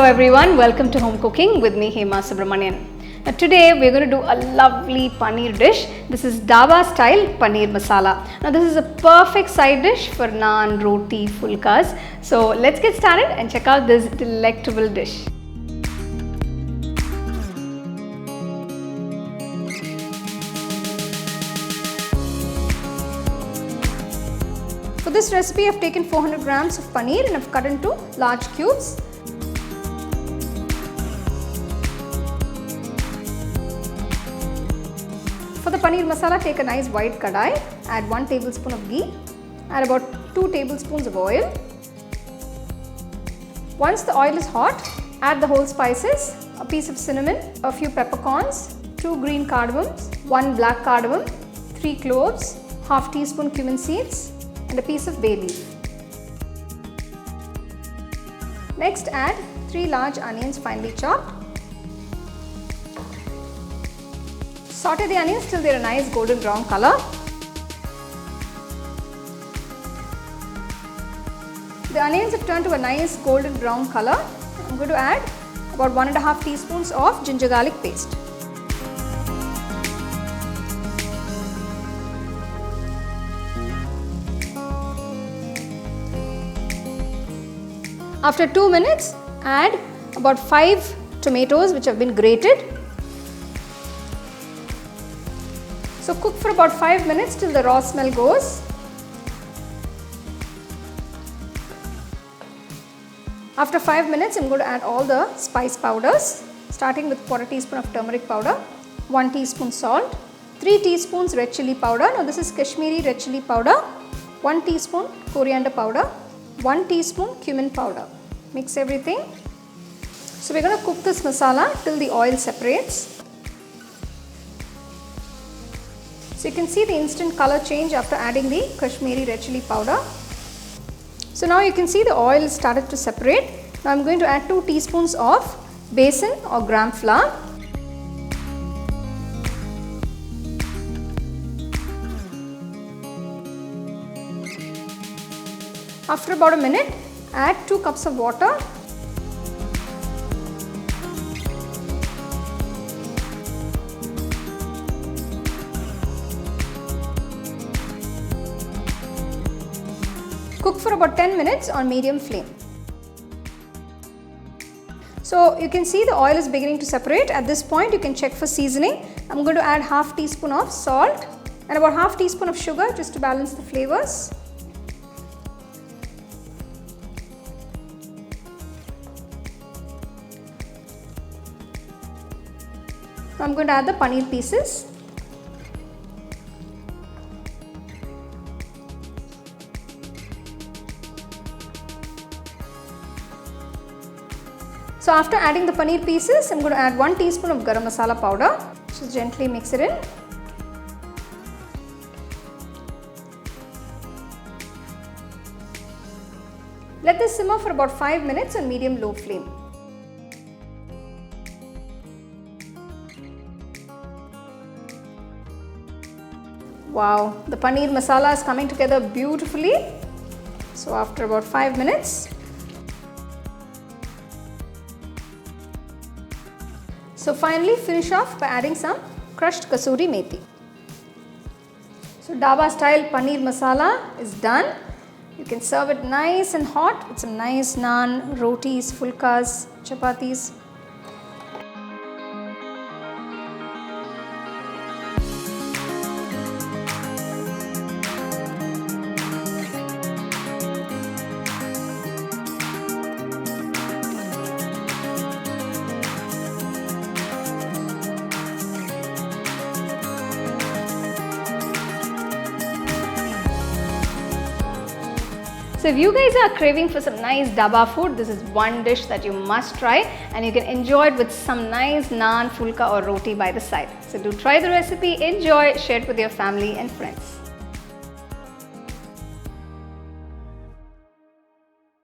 everyone, welcome to Home Cooking with me Hema Subramanian. Now today we are going to do a lovely paneer dish. This is Dhaba style Paneer Masala. Now this is a perfect side dish for naan, roti, fulkas. So let's get started and check out this delectable dish. For this recipe I have taken 400 grams of paneer and I have cut into large cubes. For the paneer masala, take a nice white kadai, add 1 tablespoon of ghee, add about 2 tablespoons of oil. Once the oil is hot, add the whole spices, a piece of cinnamon, a few peppercorns, 2 green cardamoms, 1 black cardamom, 3 cloves, half teaspoon cumin seeds and a piece of bay leaf. Next add 3 large onions finely chopped. Saute the onions till they are a nice golden brown color. The onions have turned to a nice golden brown color. I am going to add about 1.5 teaspoons of ginger garlic paste. After 2 minutes, add about 5 tomatoes which have been grated. So cook for about 5 minutes till the raw smell goes. After 5 minutes, I am going to add all the spice powders, starting with 1/4 teaspoon of turmeric powder, 1 teaspoon salt, 3 teaspoons red chilli powder. Now this is Kashmiri red chilli powder, 1 teaspoon coriander powder, 1 teaspoon cumin powder. Mix everything. So we are going to cook this masala till the oil separates. So you can see the instant color change after adding the Kashmiri red chilli powder. So now you can see the oil started to separate. Now I am going to add 2 teaspoons of besan or gram flour. After about a minute, add 2 cups of water. Cook for about 10 minutes on medium flame. So you can see the oil is beginning to separate. At this point you can check for seasoning. I am going to add half teaspoon of salt and about half teaspoon of sugar just to balance the flavors. Now I am going to add the paneer pieces. So after adding the paneer pieces, I am going to add 1 teaspoon of garam masala powder. Just gently mix it in. Let this simmer for about 5 minutes on medium-low flame. Wow, the paneer masala is coming together beautifully. So after about 5 minutes. So finally finish off by adding some crushed kasuri methi. So Dhaba style paneer masala is done. You can serve it nice and hot with some nice naan, rotis, fulkas, chapatis. So if you guys are craving for some nice dhaba food, this is one dish that you must try and you can enjoy it with some nice naan, fulka or roti by the side. So do try the recipe, enjoy, share it with your family and friends.